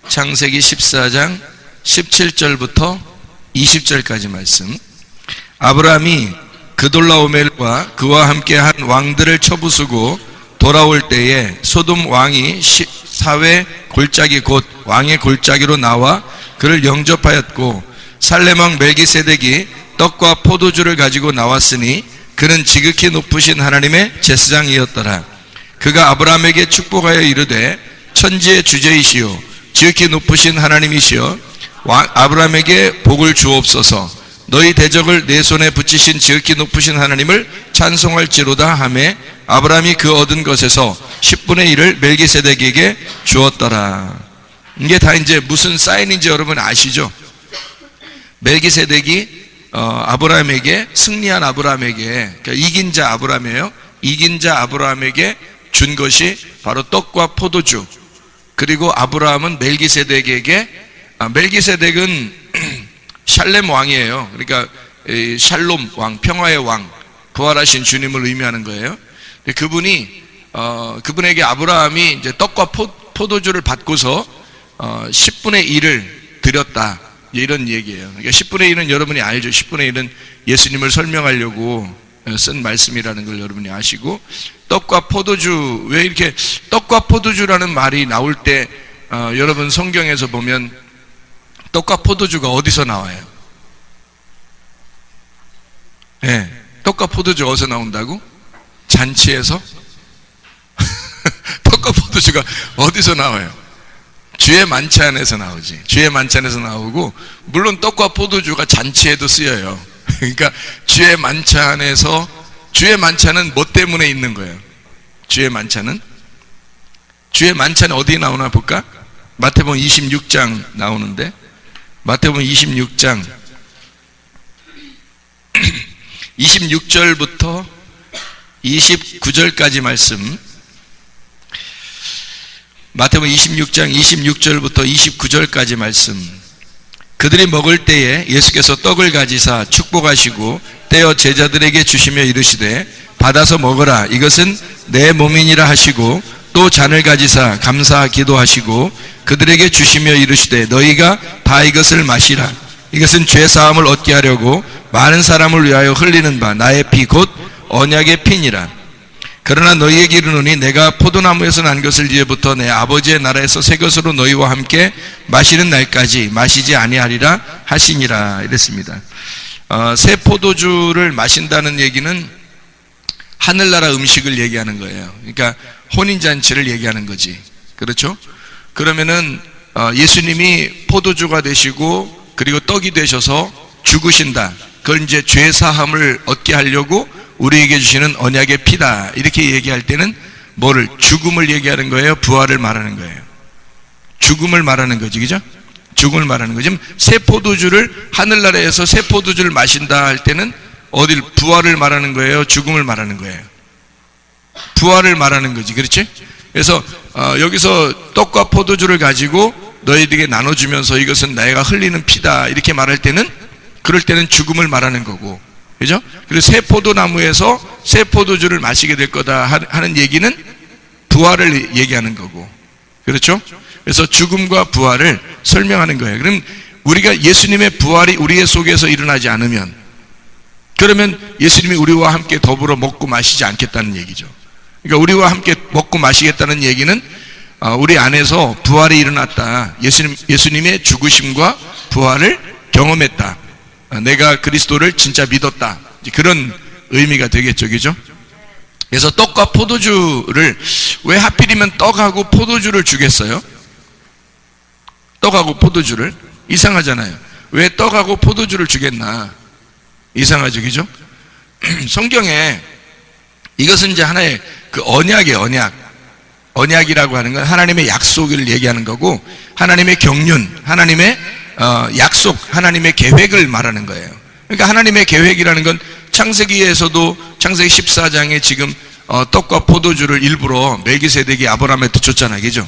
창세기 14장 17절부터 20절까지 말씀. 아브라함이 그돌라오멜과 그와 함께한 왕들을 쳐부수고 돌아올 때에 소돔 왕이 사회 골짜기 곧 왕의 골짜기로 나와 그를 영접하였고, 살렘 왕 멜기세덱이 떡과 포도주를 가지고 나왔으니 그는 지극히 높으신 하나님의 제사장이었더라. 그가 아브라함에게 축복하여 이르되, 천지의 주제이시오 지극히 높으신 하나님이시여 아브라함에게 복을 주옵소서. 너희 대적을 내 손에 붙이신 지극히 높으신 하나님을 찬송할지로다 하매, 아브라함이 그 얻은 것에서 10분의 1을 멜기세덱에게 주었더라. 이게 다 이제 무슨 사인인지 여러분 아시죠? 멜기세덱이 아브라함에게, 승리한 아브라함에게, 그러니까 이긴 자 아브라함이에요. 이긴 자 아브라함에게 준 것이 바로 떡과 포도주. 그리고 아브라함은 멜기세덱에게, 멜기세덱은 샬렘 왕이에요. 그러니까 샬롬 왕, 평화의 왕, 부활하신 주님을 의미하는 거예요. 그분이 그분에게 아브라함이 이제 떡과 포도주를 받고서 10분의 1을 드렸다, 이런 얘기예요. 그러니까 10분의 1은 여러분이 알죠. 10분의 1은 예수님을 설명하려고 쓴 말씀이라는 걸 여러분이 아시고, 떡과 포도주, 왜 이렇게 떡과 포도주라는 말이 나올 때 여러분 성경에서 보면 떡과 포도주가 어디서 나와요? 네, 떡과 포도주가 어디서 나온다고? 잔치에서? 떡과 포도주가 어디서 나와요? 주의 만찬에서 나오지. 주의 만찬에서 나오고, 물론 떡과 포도주가 잔치에도 쓰여요. 그러니까 주의 만찬에서, 주의 만찬은 뭐 때문에 있는 거예요? 주의 만찬은 어디 나오나 볼까? 마태복음 26장 나오는데, 마태복음 26장 26절부터 29절까지 말씀. 마태복음 26장 26절부터 29절까지 말씀. 그들이 먹을 때에 예수께서 떡을 가지사 축복하시고 떼어 제자들에게 주시며 이르시되, 받아서 먹으라, 이것은 내 몸이니라 하시고, 또 잔을 가지사 감사 기도하시고 그들에게 주시며 이르시되, 너희가 다 이것을 마시라, 이것은 죄 사함을 얻게 하려고 많은 사람을 위하여 흘리는 바 나의 피 곧 언약의 피니라. 그러나 너희에게 이르노니 내가 포도나무에서 난 것을 이제부터 내 아버지의 나라에서 새 것으로 너희와 함께 마시는 날까지 마시지 아니하리라 하시니라. 이랬습니다. 새 포도주를 마신다는 얘기는 하늘나라 음식을 얘기하는 거예요. 그러니까 혼인잔치를 얘기하는 거지. 그렇죠? 그러면은 예수님이 포도주가 되시고 그리고 떡이 되셔서 죽으신다. 그걸 이제 죄 사함을 얻게 하려고 우리에게 주시는 언약의 피다, 이렇게 얘기할 때는 뭐를? 죽음을 얘기하는 거예요? 부활을 말하는 거예요? 죽음을 말하는 거지, 그죠? 죽음을 말하는 거지. 새 포도주를, 하늘나라에서 새 포도주를 마신다 할 때는 어딜? 부활을 말하는 거예요? 죽음을 말하는 거예요? 부활을 말하는 거지, 그렇지? 그래서 여기서 떡과 포도주를 가지고 너희들에게 나눠주면서 이것은 내가 흘리는 피다, 이렇게 말할 때는, 그럴 때는 죽음을 말하는 거고, 그죠? 그리고 새 포도나무에서 새 포도주를 마시게 될 거다 하는 얘기는 부활을 얘기하는 거고, 그렇죠? 그래서 죽음과 부활을 설명하는 거예요. 그럼 우리가 예수님의 부활이 우리의 속에서 일어나지 않으면, 그러면 예수님이 우리와 함께 더불어 먹고 마시지 않겠다는 얘기죠. 그러니까 우리와 함께 먹고 마시겠다는 얘기는 우리 안에서 부활이 일어났다, 예수님의 죽으심과 부활을 경험했다, 내가 그리스도를 진짜 믿었다, 그런 의미가 되겠죠, 그죠? 그래서 떡과 포도주를, 왜 하필이면 떡하고 포도주를 주겠어요? 떡하고 포도주를? 이상하잖아요. 왜 떡하고 포도주를 주겠나? 이상하죠, 그죠? 성경에 이것은 이제 하나의 그 언약이에요, 언약이라고 하는 건 하나님의 약속을 얘기하는 거고, 하나님의 경륜, 하나님의 약속, 하나님의 계획을 말하는 거예요. 그러니까 하나님의 계획이라는 건 창세기에서도, 창세기 14장에 지금 떡과 포도주를 일부러 멜기세덱이 아브라함한테 줬잖아요, 그죠?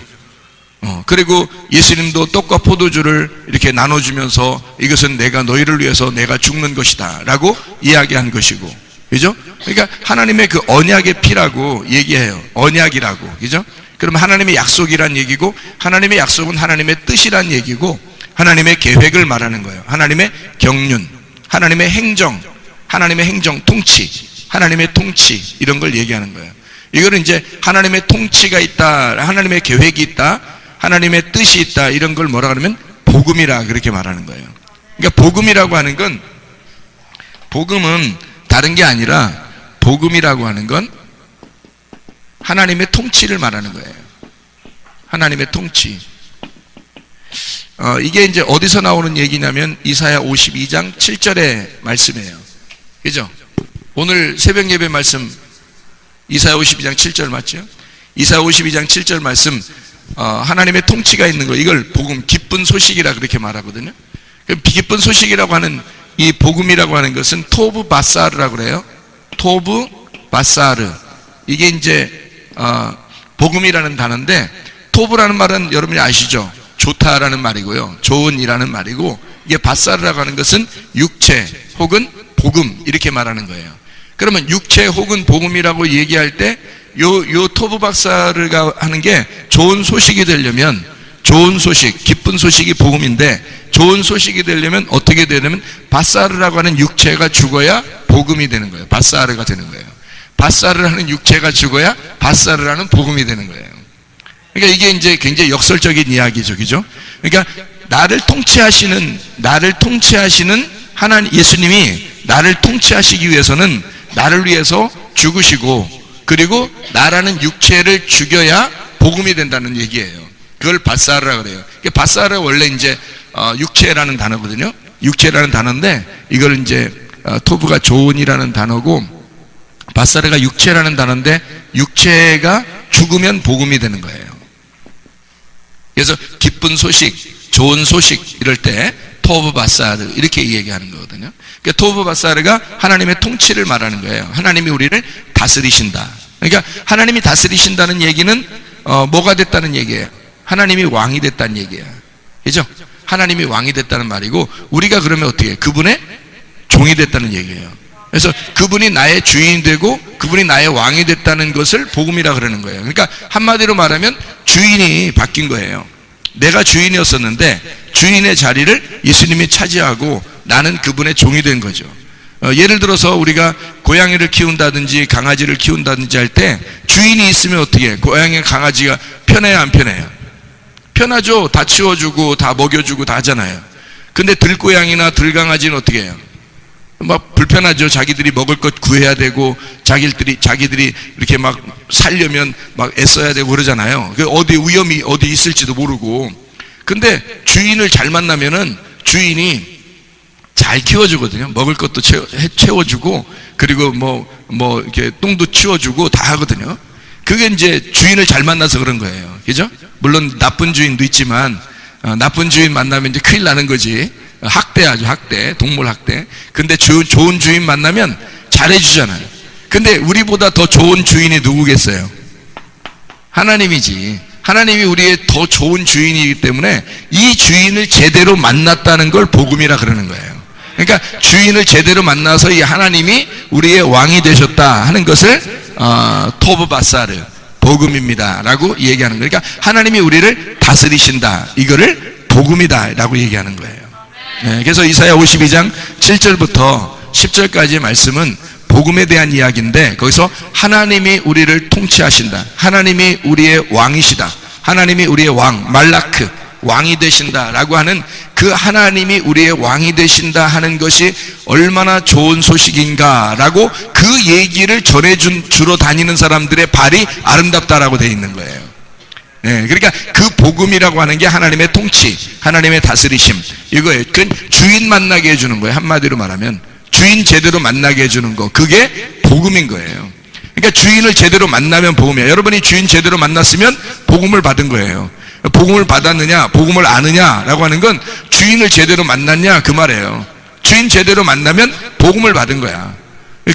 그리고 예수님도 떡과 포도주를 이렇게 나눠주면서 이것은 내가 너희를 위해서 내가 죽는 것이다 라고 이야기한 것이고, 그죠? 그러니까 하나님의 그 언약의 피라고 얘기해요. 언약이라고, 그죠? 그러면 하나님의 약속이란 얘기고, 하나님의 약속은 하나님의 뜻이란 얘기고, 하나님의 계획을 말하는 거예요. 하나님의 경륜, 하나님의 행정, 통치, 하나님의 통치, 이런 걸 얘기하는 거예요. 이거는 이제 하나님의 통치가 있다, 하나님의 계획이 있다, 하나님의 뜻이 있다, 이런 걸 뭐라 그러면 복음이라 그렇게 말하는 거예요. 그러니까 복음이라고 하는 건, 복음은 다른 게 아니라, 복음이라고 하는 건 하나님의 통치를 말하는 거예요. 하나님의 통치. 이게 이제 어디서 나오는 얘기냐면 이사야 52장 7절의 말씀이에요. 그죠? 오늘 새벽 예배 말씀 이사야 52장 7절 맞죠? 이사야 52장 7절 말씀, 하나님의 통치가 있는 거, 이걸 복음, 기쁜 소식이라 그렇게 말하거든요. 기쁜 소식이라고 하는 이 복음이라고 하는 것은 토브 바사르라고 그래요. 토브 바사르. 이게 이제 복음이라는 단어인데, 토브라는 말은 여러분이 아시죠? 좋다라는 말이고요, 좋은이라는 말이고, 이게 바사르라고 하는 것은 육체 혹은 복음, 이렇게 말하는 거예요. 그러면 육체 혹은 복음이라고 얘기할 때 요 토브 바사르가 하는 게 좋은 소식이 되려면, 좋은 소식, 기쁜 소식이 복음인데, 좋은 소식이 되려면 어떻게 되냐면 바사르라고 하는 육체가 죽어야 복음이 되는 거예요. 바사르가 되는 거예요. 바사르를 하는 육체가 죽어야 바사르라는 복음이 되는 거예요. 그러니까 이게 이제 굉장히 역설적인 이야기죠. 그죠? 그러니까 나를 통치하시는 하나님, 예수님이 나를 통치하시기 위해서는 나를 위해서 죽으시고, 그리고 나라는 육체를 죽여야 복음이 된다는 얘기예요. 그걸 바사르라고 그래요. 바사르가 원래 이제 육체라는 단어거든요. 육체라는 단어인데, 이걸 이제 토브가 좋은이라는 단어고, 바사르가 육체라는 단어인데, 육체가 죽으면 복음이 되는 거예요. 그래서 기쁜 소식, 좋은 소식, 이럴 때 토브 바사르, 이렇게 얘기하는 거거든요. 그러니까 토브 바사르가 하나님의 통치를 말하는 거예요. 하나님이 우리를 다스리신다. 그러니까 하나님이 다스리신다는 얘기는 뭐가 됐다는 얘기예요? 하나님이 왕이 됐다는 얘기예요. 그죠? 하나님이 왕이 됐다는 말이고, 우리가 그러면 어떻게 해요? 그분의 종이 됐다는 얘기예요. 그래서 그분이 나의 주인이 되고 그분이 나의 왕이 됐다는 것을 복음이라 그러는 거예요. 그러니까 한마디로 말하면 주인이 바뀐 거예요. 내가 주인이었었는데 주인의 자리를 예수님이 차지하고 나는 그분의 종이 된 거죠. 예를 들어서 우리가 고양이를 키운다든지 강아지를 키운다든지 할 때 주인이 있으면 어떻게 해요? 고양이 강아지가 편해요, 안 편해요? 편하죠. 다 치워주고 다 먹여주고 다 하잖아요. 근데 들고양이나 들강아지는 어떻게 해요? 막 불편하죠. 자기들이 먹을 것 구해야 되고 자기들이 이렇게 막 살려면 막 애써야 되고 그러잖아요. 어디 위험이 어디 있을지도 모르고. 근데 주인을 잘 만나면은 주인이 잘 키워주거든요. 먹을 것도 채워주고, 그리고 뭐 이렇게 똥도 치워주고 다 하거든요. 그게 이제 주인을 잘 만나서 그런 거예요. 그죠? 물론 나쁜 주인도 있지만 나쁜 주인 만나면 이제 큰일 나는 거지. 학대하죠, 학대, 동물 학대. 근데 좋은 주인 만나면 잘해주잖아요. 근데 우리보다 더 좋은 주인이 누구겠어요? 하나님이지. 하나님이 우리의 더 좋은 주인이기 때문에 이 주인을 제대로 만났다는 걸 복음이라 그러는 거예요. 그러니까 주인을 제대로 만나서 이 하나님이 우리의 왕이 되셨다 하는 것을 토브 바사르, 복음입니다 라고 얘기하는 거예요. 그러니까 하나님이 우리를 다스리신다, 이거를 복음이다 라고 얘기하는 거예요. 네, 그래서 이사야 52장 7절부터 10절까지의 말씀은 복음에 대한 이야기인데, 거기서 하나님이 우리를 통치하신다, 하나님이 우리의 왕이시다, 하나님이 우리의 왕, 말라크, 왕이 되신다 라고 하는 그 하나님이 우리의 왕이 되신다 하는 것이 얼마나 좋은 소식인가 라고 그 얘기를 주러 다니는 사람들의 발이 아름답다라고 되어 있는 거예요. 네, 그러니까 그 복음이라고 하는 게 하나님의 통치, 하나님의 다스리심, 이거예요. 그건 주인 만나게 해주는 거예요. 한마디로 말하면 주인 제대로 만나게 해주는 거, 그게 복음인 거예요. 그러니까 주인을 제대로 만나면 복음이에요. 여러분이 주인 제대로 만났으면 복음을 받은 거예요. 복음을 받았느냐, 복음을 아느냐 라고 하는 건 주인을 제대로 만났냐 그 말이에요. 주인 제대로 만나면 복음을 받은 거야.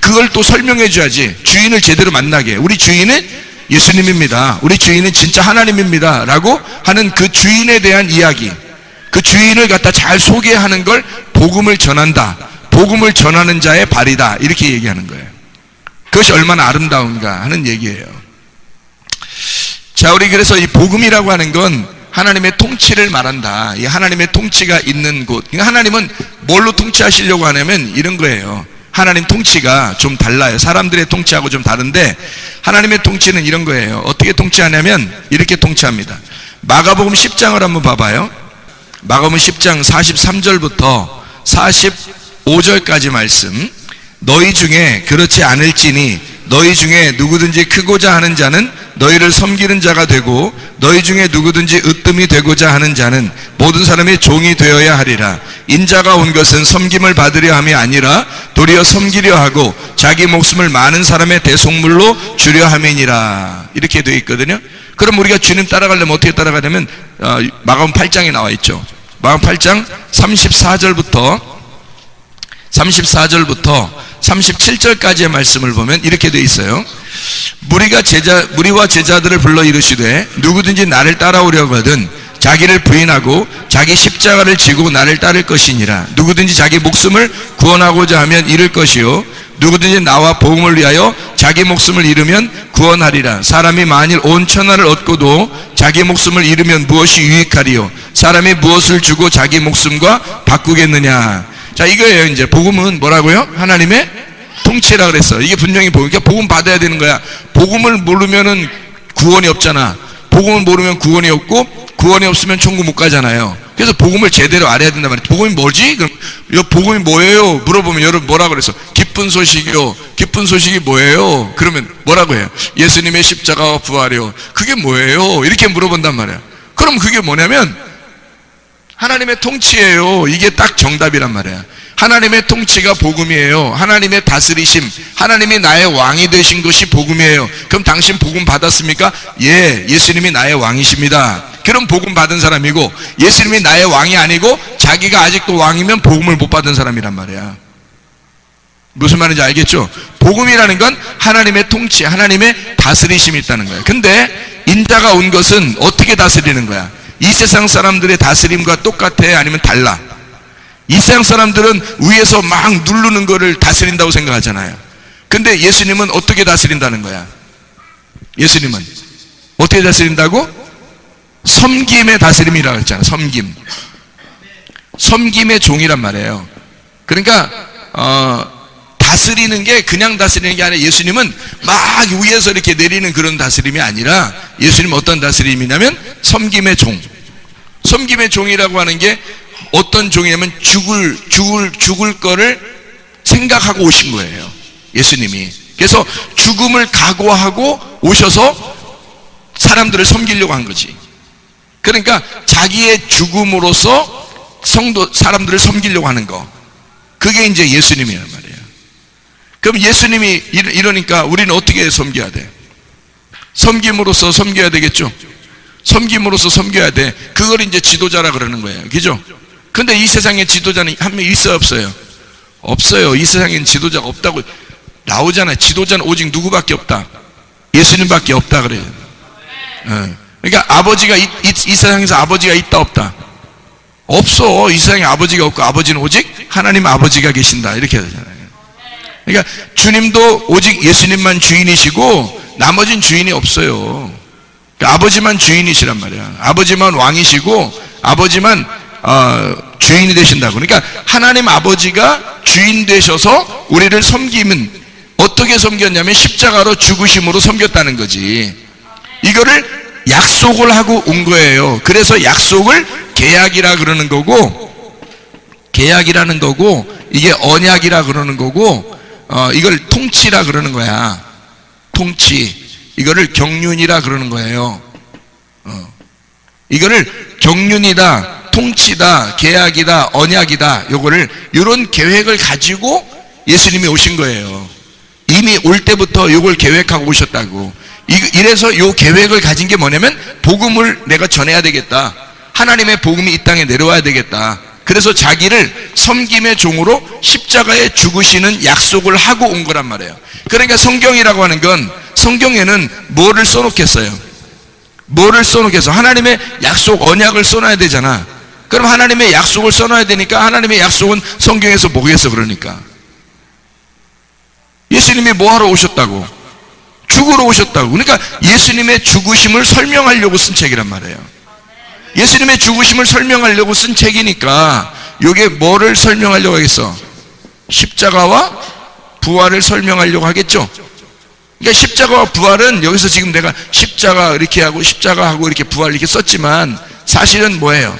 그걸 또 설명해 줘야지. 주인을 제대로 만나게, 우리 주인은 예수님입니다, 우리 주인은 진짜 하나님입니다 라고 하는 그 주인에 대한 이야기, 그 주인을 갖다 잘 소개하는 걸 복음을 전한다, 복음을 전하는 자의 발이다, 이렇게 얘기하는 거예요. 그것이 얼마나 아름다운가 하는 얘기예요. 자, 우리 그래서 이 복음이라고 하는 건 하나님의 통치를 말한다. 이 하나님의 통치가 있는 곳. 그러니까 하나님은 뭘로 통치하시려고 하냐면 이런 거예요. 하나님 통치가 좀 달라요. 사람들의 통치하고 좀 다른데 하나님의 통치는 이런 거예요. 어떻게 통치하냐면 이렇게 통치합니다. 마가복음 10장을 한번 봐봐요. 마가복음 10장 43절부터 45절까지 말씀. 너희 중에 그렇지 않을지니 너희 중에 누구든지 크고자 하는 자는 너희를 섬기는 자가 되고 너희 중에 누구든지 으뜸이 되고자 하는 자는 모든 사람의 종이 되어야 하리라. 인자가 온 것은 섬김을 받으려 함이 아니라 도리어 섬기려 하고 자기 목숨을 많은 사람의 대속물로 주려 함이니라. 이렇게 되어 있거든요. 그럼 우리가 주님 따라가려면 어떻게 따라가냐면 마가복음 8장에 나와 있죠. 마가복음 8장 34절부터 37절까지의 말씀을 보면 이렇게 되어 있어요. 무리와 제자들을 불러 이르시되 누구든지 나를 따라오려거든 자기를 부인하고 자기 십자가를 지고 나를 따를 것이니라. 누구든지 자기 목숨을 구원하고자 하면 잃을 것이요 누구든지 나와 복음을 위하여 자기 목숨을 잃으면 구원하리라. 사람이 만일 온 천하를 얻고도 자기 목숨을 잃으면 무엇이 유익하리요? 사람이 무엇을 주고 자기 목숨과 바꾸겠느냐? 자, 이거예요. 이제 복음은 뭐라고요? 하나님의 통치라 그랬어. 이게 분명히 그러니까 복음 받아야 되는 거야. 복음을 모르면은 구원이 없잖아. 복음을 모르면 구원이 없고 구원이 없으면 천국 못 가잖아요. 그래서 복음을 제대로 알아야 된단 말이에요. 복음이 뭐지? 그럼 이 복음이 뭐예요? 물어보면 여러분 뭐라 그랬어? 기쁜 소식이요. 기쁜 소식이 뭐예요? 그러면 뭐라고 해요? 예수님의 십자가와 부활이요. 그게 뭐예요? 이렇게 물어본단 말이야. 그럼 그게 뭐냐면 하나님의 통치예요. 이게 딱 정답이란 말이야. 하나님의 통치가 복음이에요. 하나님의 다스리심, 하나님이 나의 왕이 되신 것이 복음이에요. 그럼 당신 복음 받았습니까? 예, 예수님이 나의 왕이십니다. 그럼 복음 받은 사람이고, 예수님이 나의 왕이 아니고 자기가 아직도 왕이면 복음을 못 받은 사람이란 말이야. 무슨 말인지 알겠죠? 복음이라는 건 하나님의 통치, 하나님의 다스리심이 있다는 거야. 근데 인자가 온 것은 어떻게 다스리는 거야? 이 세상 사람들의 다스림과 똑같아? 아니면 달라? 이 세상 사람들은 위에서 막 누르는 거를 다스린다고 생각하잖아요. 근데 예수님은 어떻게 다스린다는 거야? 예수님은 어떻게 다스린다고? 섬김의 다스림이라고 했잖아. 섬김의 종이란 말이에요. 그러니까 다스리는 게 그냥 다스리는 게 아니라 예수님은 막 위에서 이렇게 내리는 그런 다스림이 아니라 예수님은 어떤 다스림이냐면 섬김의 종. 섬김의 종이라고 하는 게 어떤 종이냐면 죽을 거를 생각하고 오신 거예요. 예수님이. 그래서 죽음을 각오하고 오셔서 사람들을 섬기려고 한 거지. 그러니까 자기의 죽음으로써 사람들을 섬기려고 하는 거. 그게 이제 예수님이란 말이에요. 그럼 예수님이 이러니까 우리는 어떻게 섬겨야 돼? 섬김으로써 섬겨야 되겠죠? 섬김으로써 섬겨야 돼. 그걸 이제 지도자라 그러는 거예요. 그죠? 근데 이 세상에 지도자는 한 명 있어요, 없어요? 없어요. 이 세상엔 지도자가 없다고 나오잖아요. 지도자는 오직 누구밖에 없다? 예수님밖에 없다 그래요. 그러니까 아버지가 이 세상에서 아버지가 있다 없다? 없어. 이 세상에 아버지가 없고 아버지는 오직 하나님 아버지가 계신다. 이렇게 되잖아요. 그러니까 주님도 오직 예수님만 주인이시고 나머진 주인이 없어요. 그러니까 아버지만 주인이시란 말이야. 아버지만 왕이시고 아버지만 주인이 되신다고. 그러니까 하나님 아버지가 주인 되셔서 우리를 섬기면 어떻게 섬겼냐면 십자가로 죽으심으로 섬겼다는 거지. 이거를 약속을 하고 온 거예요. 그래서 약속을 계약이라 그러는 거고, 계약이라는 거고, 이게 언약이라 그러는 거고, 이걸 통치라 그러는 거야. 통치. 이거를 경륜이라 그러는 거예요. 이거를 경륜이다, 통치다, 계약이다, 언약이다, 요거를 이런 계획을 가지고 예수님이 오신 거예요. 이미 올 때부터 요걸 계획하고 오셨다고. 이래서 요 계획을 가진 게 뭐냐면 복음을 내가 전해야 되겠다. 하나님의 복음이 이 땅에 내려와야 되겠다. 그래서 자기를 섬김의 종으로 십자가에 죽으시는 약속을 하고 온 거란 말이에요. 그러니까 성경이라고 하는 건 성경에는 뭐를 써놓겠어요? 뭐를 써놓겠어? 하나님의 약속, 언약을 써놔야 되잖아. 그럼 하나님의 약속을 써놔야 되니까 하나님의 약속은 성경에서 뭐겠어? 그러니까 예수님이 뭐하러 오셨다고? 죽으러 오셨다고. 그러니까 예수님의 죽으심을 설명하려고 쓴 책이란 말이에요. 예수님의 죽으심을 설명하려고 쓴 책이니까 이게 뭐를 설명하려고 하겠어? 십자가와 부활을 설명하려고 하겠죠. 그러니까 십자가와 부활은 여기서 지금 내가 십자가 이렇게 하고 십자가 하고 이렇게 부활 이렇게 썼지만 사실은 뭐예요?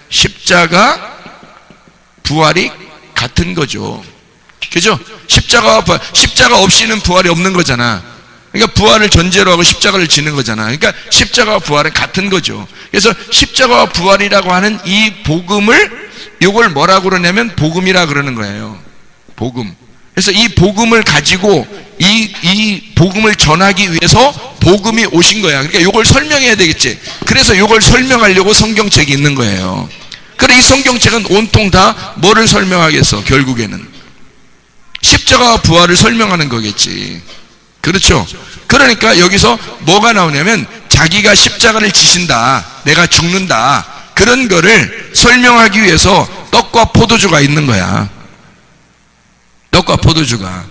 십자가 부활이 같은 거죠. 그죠? 십자가와 부활, 십자가 없이는 부활이 없는 거잖아. 그러니까 부활을 전제로 하고 십자가를 지는 거잖아. 그러니까 십자가와 부활은 같은 거죠. 그래서 십자가와 부활이라고 하는 이 복음을, 이걸 뭐라고 그러냐면 복음이라 그러는 거예요. 복음. 그래서 이 복음을 가지고 이 복음을 전하기 위해서 복음이 오신 거야. 그러니까 이걸 설명해야 되겠지. 그래서 이걸 설명하려고 성경책이 있는 거예요. 그래, 이 성경책은 온통 다 뭐를 설명하겠어? 결국에는 십자가와 부활을 설명하는 거겠지. 그렇죠? 그러니까 여기서 뭐가 나오냐면 자기가 십자가를 지신다, 내가 죽는다, 그런 거를 설명하기 위해서 떡과 포도주가 있는 거야. 떡과 포도주가.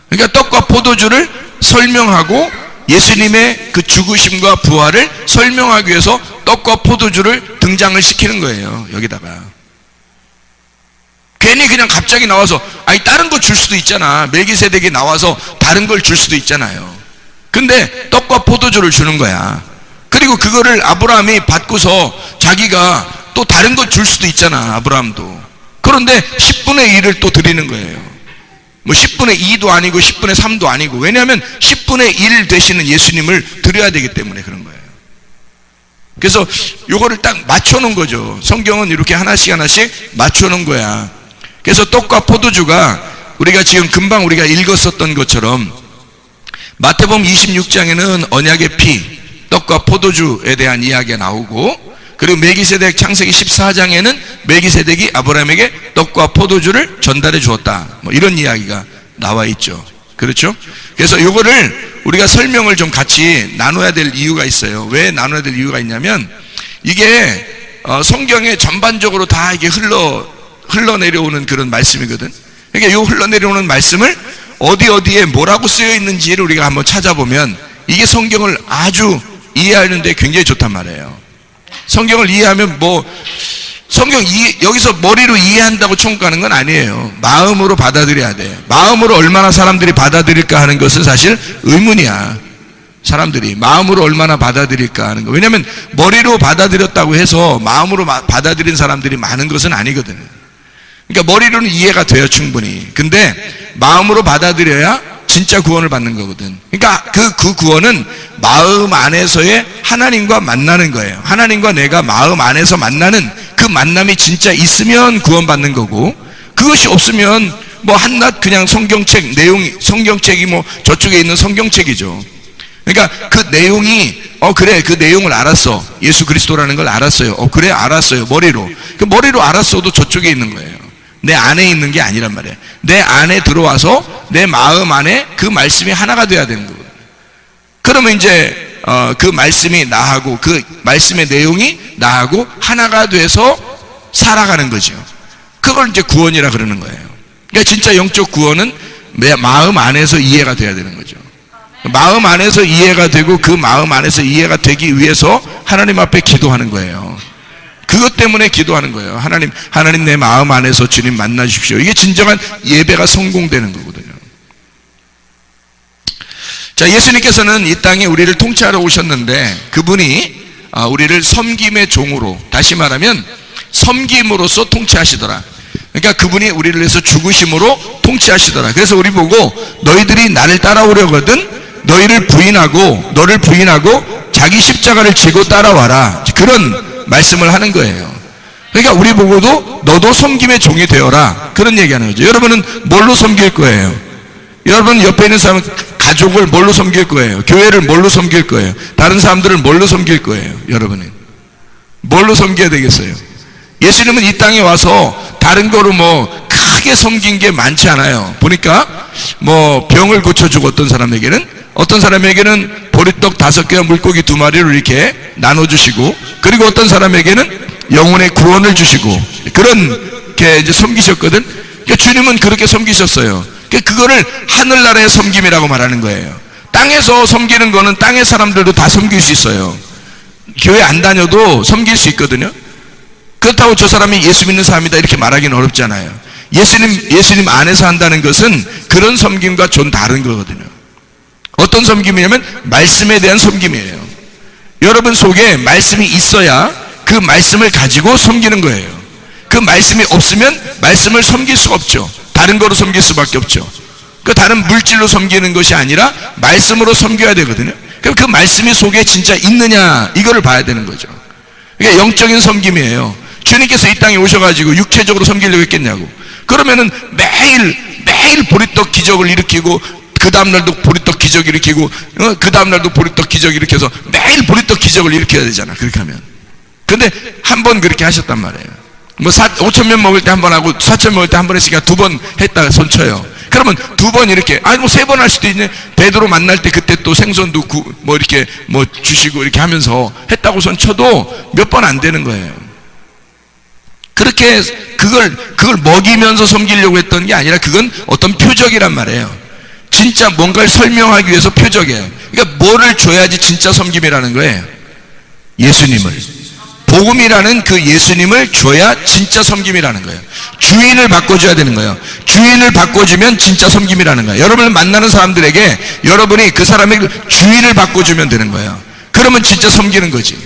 그러니까 떡과 포도주를 설명하고 예수님의 그 죽으심과 부활을 설명하기 위해서 떡과 포도주를 등장을 시키는 거예요. 여기다가 괜히 그냥 갑자기 나와서, 아니 다른 거 줄 수도 있잖아. 멜기세덱이 나와서 다른 걸 줄 수도 있잖아요. 근데 떡과 포도주를 주는 거야. 그리고 그거를 아브라함이 받고서 자기가 또 다른 거 줄 수도 있잖아, 아브라함도. 그런데 10분의 1을 또 드리는 거예요. 뭐 10분의 2도 아니고 10분의 3도 아니고, 왜냐하면 10분의 1 되시는 예수님을 드려야 되기 때문에 그런 거예요. 그래서 요거를 딱 맞춰놓은 거죠. 성경은 이렇게 하나씩 하나씩 맞춰놓은 거야. 그래서 떡과 포도주가 우리가 지금 금방 우리가 읽었었던 것처럼 마태복음 26장에는 언약의 피, 떡과 포도주에 대한 이야기가 나오고, 그리고 멜기세덱 창세기 14장에는 멜기세덱이 아브라함에게 떡과 포도주를 전달해 주었다, 뭐 이런 이야기가 나와 있죠. 그렇죠? 그래서 요거를 우리가 설명을 좀 같이 나눠야 될 이유가 있어요. 왜 나눠야 될 이유가 있냐면, 이게 성경에 전반적으로 다 이게 흘러내려오는 그런 말씀이거든. 그러니까 요 흘러내려오는 말씀을 어디에 뭐라고 쓰여 있는지를 우리가 한번 찾아보면 이게 성경을 아주 이해하는 데 굉장히 좋단 말이에요. 성경을 이해하면 여기서 머리로 이해한다고 천국 가는 건 아니에요. 마음으로 받아들여야 돼. 마음으로 얼마나 사람들이 받아들일까 하는 것은 사실 의문이야. 사람들이 마음으로 얼마나 받아들일까 하는 거. 왜냐하면 머리로 받아들였다고 해서 마음으로 받아들인 사람들이 많은 것은 아니거든요. 그러니까 머리로는 이해가 돼요, 충분히. 근데 마음으로 받아들여야 진짜 구원을 받는 거거든. 그러니까 그 구원은 마음 안에서의 하나님과 만나는 거예요. 하나님과 내가 마음 안에서 만나는 그 만남이 진짜 있으면 구원받는 거고, 그것이 없으면 뭐 한낱 그냥 성경책 내용이, 성경책이 뭐 저쪽에 있는 성경책이죠. 그러니까 그 내용이 그래, 그 내용을 알았어. 예수 그리스도라는 걸 알았어요. 그래, 알았어요. 머리로. 그 머리로 알았어도 저쪽에 있는 거예요. 내 안에 있는 게 아니란 말이에요. 내 안에 들어와서 내 마음 안에 그 말씀이 하나가 돼야 되는 거거든요. 그러면 이제 그 말씀이 나하고, 그 말씀의 내용이 나하고 하나가 돼서 살아가는 거죠. 그걸 이제 구원이라 그러는 거예요. 그러니까 진짜 영적 구원은 내 마음 안에서 이해가 돼야 되는 거죠. 마음 안에서 이해가 되고, 그 마음 안에서 이해가 되기 위해서 하나님 앞에 기도하는 거예요. 그것 때문에 기도하는 거예요. 하나님 내 마음 안에서 주님 만나 주십시오. 이게 진정한 예배가 성공되는 거거든요. 자, 예수님께서는 이 땅에 우리를 통치하러 오셨는데, 그분이 우리를 섬김의 종으로, 다시 말하면 섬김으로써 통치하시더라. 그러니까 그분이 우리를 위해서 죽으심으로 통치하시더라. 그래서 우리 보고 너희들이 나를 따라오려거든 너를 부인하고 자기 십자가를 지고 따라와라, 그런 말씀을 하는 거예요. 그러니까 우리 보고도 너도 섬김의 종이 되어라, 그런 얘기하는 거죠. 여러분은 뭘로 섬길 거예요? 여러분 옆에 있는 사람은 가족을 뭘로 섬길 거예요? 교회를 뭘로 섬길 거예요? 다른 사람들을 뭘로 섬길 거예요? 여러분은 뭘로 섬겨야 되겠어요? 예수님은 이 땅에 와서 다른 거로 뭐 크게 섬긴 게 많지 않아요. 보니까 뭐 병을 고쳐주고, 어떤 사람에게는 보리떡 5개와 물고기 2마리를 이렇게 나눠주시고, 그리고 어떤 사람에게는 영혼의 구원을 주시고, 그렇게 이제 섬기셨거든. 그러니까 주님은 그렇게 섬기셨어요. 그거를 하늘나라의 섬김이라고 말하는 거예요. 땅에서 섬기는 거는 땅의 사람들도 다 섬길 수 있어요. 교회 안 다녀도 섬길 수 있거든요. 그렇다고 저 사람이 예수 믿는 사람이다 이렇게 말하기는 어렵잖아요. 예수님 안에서 한다는 것은 그런 섬김과 좀 다른 거거든요. 어떤 섬김이냐면 말씀에 대한 섬김이에요. 여러분 속에 말씀이 있어야 그 말씀을 가지고 섬기는 거예요. 그 말씀이 없으면 말씀을 섬길 수가 없죠. 다른 거로 섬길 수밖에 없죠. 그 다른 물질로 섬기는 것이 아니라 말씀으로 섬겨야 되거든요. 그럼 그 말씀이 속에 진짜 있느냐 이거를 봐야 되는 거죠. 그러니까 영적인 섬김이에요. 주님께서 이 땅에 오셔가지고 육체적으로 섬기려고 했겠냐고. 그러면은 매일 보리떡 기적을 일으키고 그 다음날도 보리떡 기적 일으키고 그 다음날도 보리떡 기적 일으켜서 매일 보리떡 기적을 일으켜야 되잖아. 그렇게 하면. 근데 한 번 그렇게 하셨단 말이에요. 뭐 5,000명 먹을 때 한 번 하고 4,000명 먹을 때 한 번 했으니까 2번 했다가 손쳐요. 그러면 2번 이렇게 아니 뭐 3번 할 수도 있네. 베드로 만날 때 그때 또 생선도 뭐 이렇게 뭐 주시고 이렇게 하면서 했다고 손쳐도 몇 번 안 되는 거예요. 그렇게 그걸 먹이면서 섬기려고 했던 게 아니라 그건 어떤 표적이란 말이에요. 진짜 뭔가를 설명하기 위해서 표적이에요. 그러니까 뭐를 줘야지 진짜 섬김이라는 거예요. 예수님을. 복음이라는 그 예수님을 줘야 진짜 섬김이라는 거예요. 주인을 바꿔줘야 되는 거예요. 주인을 바꿔주면 진짜 섬김이라는 거예요. 여러분을 만나는 사람들에게 여러분이 그 사람의 주인을 바꿔주면 되는 거예요. 그러면 진짜 섬기는 거지.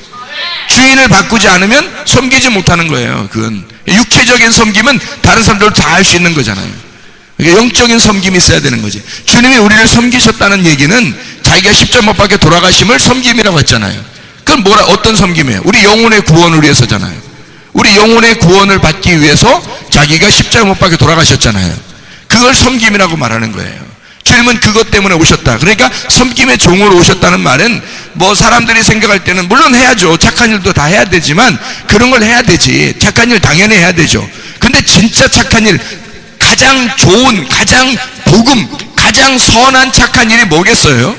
주인을 바꾸지 않으면 섬기지 못하는 거예요. 그건 육체적인 섬김은 다른 사람들도 다 할 수 있는 거잖아요. 그러니까 영적인 섬김이 있어야 되는 거지. 주님이 우리를 섬기셨다는 얘기는 자기가 십자가 못 박혀 돌아가심을 섬김이라고 했잖아요. 그건 어떤 섬김이에요? 우리 영혼의 구원을 위해서잖아요. 우리 영혼의 구원을 받기 위해서 자기가 십자가 못 박혀 돌아가셨잖아요. 그걸 섬김이라고 말하는 거예요. 주님은 그것 때문에 오셨다. 그러니까 섬김의 종으로 오셨다는 말은 뭐 사람들이 생각할 때는 물론 해야죠. 착한 일도 다 해야 되지만 그런 걸 해야 되지. 착한 일 당연히 해야 되죠. 근데 진짜 착한 일, 가장 좋은, 가장 복음, 가장 선한 착한 일이 뭐겠어요?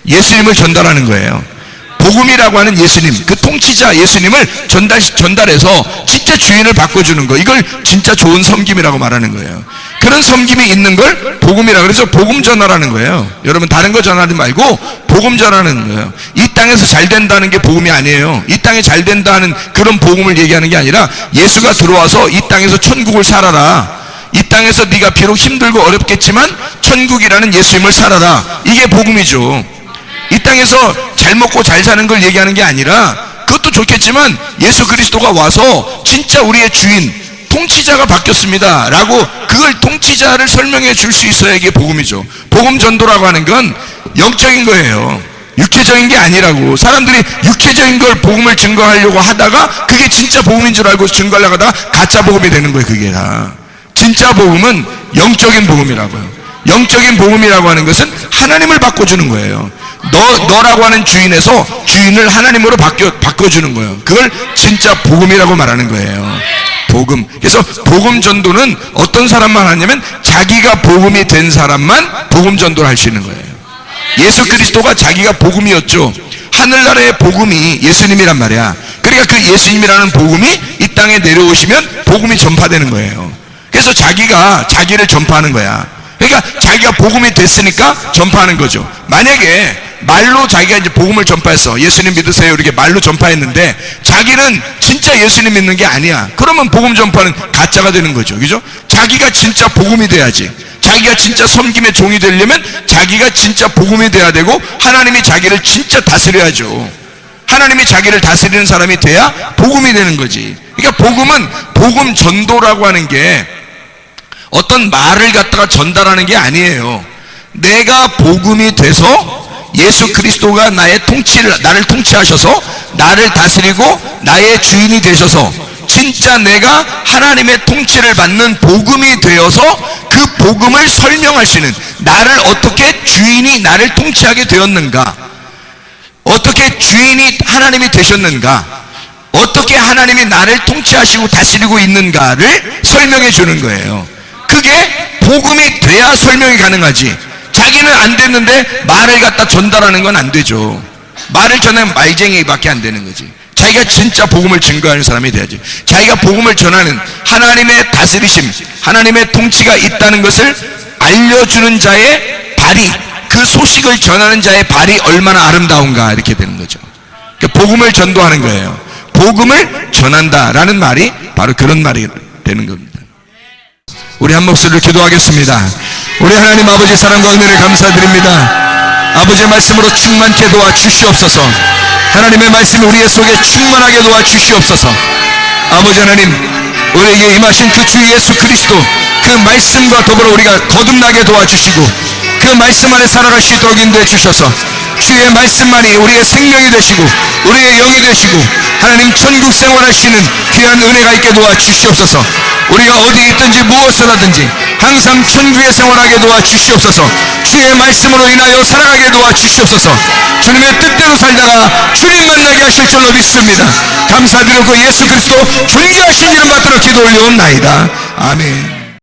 예수님을 전달하는 거예요. 복음이라고 하는 예수님, 그 통치자 예수님을 전달해서 진짜 주인을 바꿔주는 거, 이걸 진짜 좋은 섬김이라고 말하는 거예요. 그런 섬김이 있는 걸 복음이라고 그래서 복음 전하라는 거예요. 여러분 다른 거 전하지 말고 복음 전하는 거예요. 이 땅에서 잘 된다는 게 복음이 아니에요. 이 땅에 잘 된다는 그런 복음을 얘기하는 게 아니라 예수가 들어와서 이 땅에서 천국을 살아라. 이 땅에서 네가 비록 힘들고 어렵겠지만 천국이라는 예수님을 살아라. 이게 복음이죠. 이 땅에서 잘 먹고 잘 사는 걸 얘기하는 게 아니라 그것도 좋겠지만 예수 그리스도가 와서 진짜 우리의 주인, 통치자가 바뀌었습니다 라고 그걸 통치자를 설명해 줄 수 있어야 이게 복음이죠. 복음 전도라고 하는 건 영적인 거예요. 육체적인 게 아니라고. 사람들이 육체적인 걸 복음을 증거하려고 하다가 그게 진짜 복음인 줄 알고 증거하려고 하다가 가짜 복음이 되는 거예요. 그게 다. 진짜 복음은 영적인 복음이라고요. 영적인 복음이라고 하는 것은 하나님을 바꿔주는 거예요. 너라고 하는 주인에서 주인을 하나님으로 바꿔주는 거예요. 그걸 진짜 복음이라고 말하는 거예요. 복음. 그래서 복음 전도는 어떤 사람만 하냐면 자기가 복음이 된 사람만 복음 전도를 할 수 있는 거예요. 예수 그리스도가 자기가 복음이었죠. 하늘나라의 복음이 예수님이란 말이야. 그러니까 그 예수님이라는 복음이 이 땅에 내려오시면 복음이 전파되는 거예요. 그래서 자기가 자기를 전파하는 거야. 그러니까 자기가 복음이 됐으니까 전파하는 거죠. 만약에 말로 자기가 이제 복음을 전파했어. 예수님 믿으세요. 이렇게 말로 전파했는데 자기는 진짜 예수님 믿는 게 아니야. 그러면 복음 전파는 가짜가 되는 거죠. 그죠? 자기가 진짜 복음이 돼야지. 자기가 진짜 섬김의 종이 되려면 자기가 진짜 복음이 돼야 되고 하나님이 자기를 진짜 다스려야죠. 하나님이 자기를 다스리는 사람이 돼야 복음이 되는 거지. 그러니까 복음은 복음 전도라고 하는 게 어떤 말을 갖다가 전달하는 게 아니에요. 내가 복음이 돼서 예수 그리스도가 나를 통치하셔서 나를 다스리고 나의 주인이 되셔서 진짜 내가 하나님의 통치를 받는 복음이 되어서 그 복음을 설명할 수 있는, 나를 어떻게 주인이 나를 통치하게 되었는가, 어떻게 주인이 하나님이 되셨는가, 어떻게 하나님이 나를 통치하시고 다스리고 있는가를 설명해 주는 거예요. 그게 복음이 돼야 설명이 가능하지. 자기는 안 됐는데 말을 갖다 전달하는 건 안 되죠. 말을 전하면 말쟁이밖에 안 되는 거지. 자기가 진짜 복음을 증거하는 사람이 돼야지. 자기가 복음을 전하는 하나님의 다스리심, 하나님의 통치가 있다는 것을 알려주는 자의 발이, 그 소식을 전하는 자의 발이 얼마나 아름다운가 이렇게 되는 거죠. 그러니까 복음을 전도하는 거예요. 복음을 전한다라는 말이 바로 그런 말이 되는 겁니다. 우리 한 목소리로 기도하겠습니다. 우리 하나님 아버지 사랑과 은혜를 감사드립니다. 아버지의 말씀으로 충만케 도와주시옵소서. 하나님의 말씀이 우리의 속에 충만하게 도와주시옵소서. 아버지 하나님, 우리에게 임하신 그 주 예수 그리스도 그 말씀과 더불어 우리가 거듭나게 도와주시고 그 말씀 안에 살아갈 수 있도록 인도해 주셔서 주의 말씀만이 우리의 생명이 되시고 우리의 영이 되시고 하나님 천국 생활하시는 귀한 은혜가 있게 도와주시옵소서. 우리가 어디 있든지 무엇을 하든지 항상 천국의 생활하게 도와주시옵소서. 주의 말씀으로 인하여 살아가게 도와주시옵소서. 주님의 뜻대로 살다가 주님 만나게 하실 줄로 믿습니다. 감사드리고 예수 그리스도 존귀하신 이름 받들어 기도 올려옵나이다. 아멘.